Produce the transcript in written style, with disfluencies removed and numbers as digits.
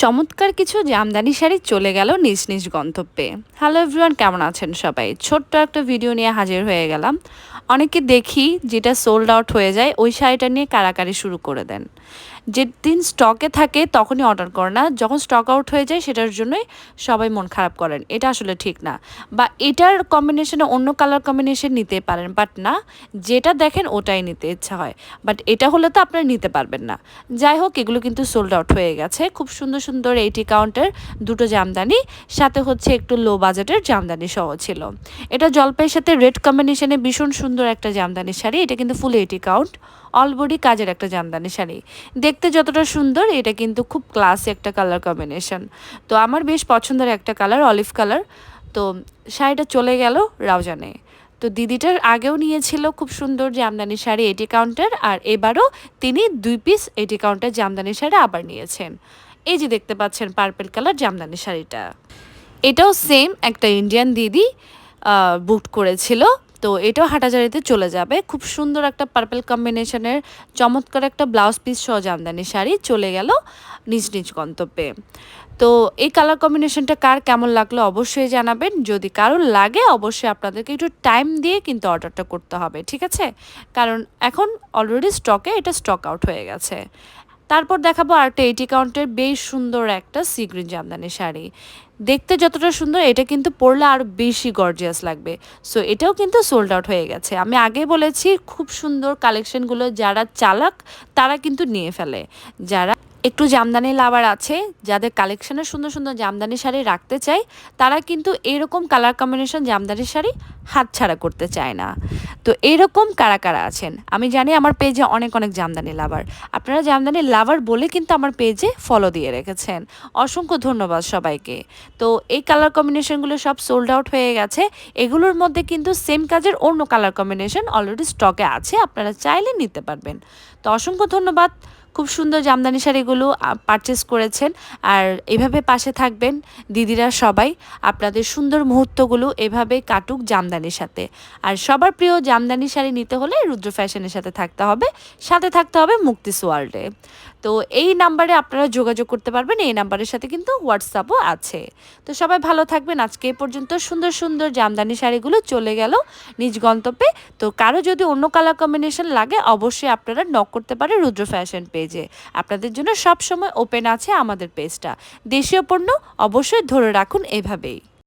চমৎকার কিছু জামদানি শাড়ি চলে গেল নিজ নিজ গন্তব্যে। হ্যালো এভরিওয়ান, কেমন আছেন সবাই? ছোট্ট একটা ভিডিও নিয়ে হাজির হয়ে গেলাম। অনেকে দেখি যেটা সোল্ড আউট হয়ে যায় ওই শাড়িটা নিয়ে কাড়াকাড়ি শুরু করে দেন। যেদিন স্টকে থাকে তখনই অর্ডার করে না, যখন স্টক আউট হয়ে যায় সেটার জন্যই সবাই মন খারাপ করেন। এটা আসলে ঠিক না। বা এটার কম্বিনেশনে অন্য কালার কম্বিনেশন নিতে পারেন, বাট না, যেটা দেখেন ওটাই নিতে ইচ্ছা হয়। বাট এটা হলে তো আপনারা নিতে পারবেন না। যাই হোক, এগুলো কিন্তু সোল্ড আউট হয়ে গেছে। খুব সুন্দর সুন্দর 80 কাউন্টের দুটো জামদানি, সাথে হচ্ছে একটু লো বাজেটের জামদানি সহ ছিল। এটা জলপাইয়ের সাথে রেড কম্বিনেশনে ভীষণ সুন্দর একটা জামদানি শাড়ি। এটা কিন্তু ফুল 80 কাউন্ট, অল বডি কাজের একটা জামদানি শাড়ি। দেখতে যতটা সুন্দর, এটা কিন্তু খুব ক্লাসি একটা কালার কম্বিনেশন। তো আমার বেশ পছন্দের একটা কালার, অলিভ কালার। তো শাড়িটা চলে গেল রাউজানে। তো দিদিটার আগেও নিয়েছিল খুব সুন্দর জামদানি শাড়ি 80 কাউন্টের, আর এবারও তিনি 2 পিস 80 কাউন্টের জামদানি শাড়ি আবার নিয়েছেন। এই যে দেখতে পাচ্ছেন পার্পল কালার জামদানি শাড়িটা, এটাও সেম একটা ইন্ডিয়ান দিদি বুক করেছিল। তো এটাও হাটাজারিতে চলে যাবে। খুব সুন্দর একটা পার্পল কম্বিনেশনের চমৎকার একটা ব্লাউজ পিস সহ জামদানি শাড়ি চলে গেল নিজ নিজ গন্তব্যে। তো এই কালার কম্বিনেশনটা কার কেমন লাগলো অবশ্যই জানাবেন। যদি কারোর লাগে অবশ্যই আপনাদেরকে একটু টাইম দিয়ে কিন্তু অর্ডারটা করতে হবে, ঠিক আছে? কারণ এখন অলরেডি স্টকে এটা স্টক আউট হয়ে গেছে। তারপর দেখাবো আরেকটা 80 কাউন্টের বেশ সুন্দর একটা সি গ্রিন জামদানি শাড়ি। দেখতে যতটা সুন্দর, এটা কিন্তু পরলে আরও বেশি গর্জিয়াস লাগবে। সো এটাও কিন্তু সোল্ড আউট হয়ে গেছে। আমি আগে বলেছি খুব সুন্দর কালেকশনগুলো যারা চালাক তারা কিন্তু নিয়ে ফেলে। যারা একটু জামদানি লাভার আছে, যাদের কালেকশনে সুন্দর সুন্দর জামদানি শাড়ি রাখতে চাই, তারা কিন্তু এরকম কালার কম্বিনেশন জামদানি শাড়ি হাতছাড়া করতে চায় না। তো এরকম কারা কারা আছেন আমি জানি, আমার পেজে অনেক অনেক জামদানি লাভার। আপনারা জামদানি লাভার বলে কিন্তু আমার পেজে ফলো দিয়ে রেখেছেন। অসংখ্য ধন্যবাদ সবাইকে। তো এই কালার কম্বিনেশনগুলো সব সোল্ড আউট হয়ে গেছে। এগুলোর মধ্যে কিন্তু সেম কাজের অন্য কালার কম্বিনেশন অলরেডি স্টকে আছে, আপনারা চাইলে নিতে পারবেন। তো অসংখ্য ধন্যবাদ। খুব সুন্দর জামদানি শাড়িগুলো পারচেস করেছেন। আর এভাবে পাশে থাকবেন দিদিরা সবাই। আপনাদের সুন্দর মুহূর্তগুলো এভাবে কাটুক জামদানির সাথে। আর সবার প্রিয় জামদানি শাড়ি নিতে হলে রুদ্র ফ্যাশনের সাথে থাকতে হবে, সাথে থাকতে হবে মুক্তিস ওয়ার্ল্ডে। তো এই নাম্বারে আপনারা যোগাযোগ করতে পারবেন। এই নাম্বারের সাথে কিন্তু হোয়াটসঅ্যাপও আছে। তো সবাই ভালো থাকবেন। আজকে এ পর্যন্ত সুন্দর সুন্দর জামদানি শাড়িগুলো চলে গেল নিজ গন্তব্যে। তো কারো যদি অন্য কালার কম্বিনেশন লাগে অবশ্যই আপনারা নক করতে পারেন রুদ্র ফ্যাশন পেজে। আপনাদের জন্য সব সময় ওপেন আছে আমাদের পেজটা। দেশীয় পণ্য অবশ্যই ধরে রাখুন এভাবেই।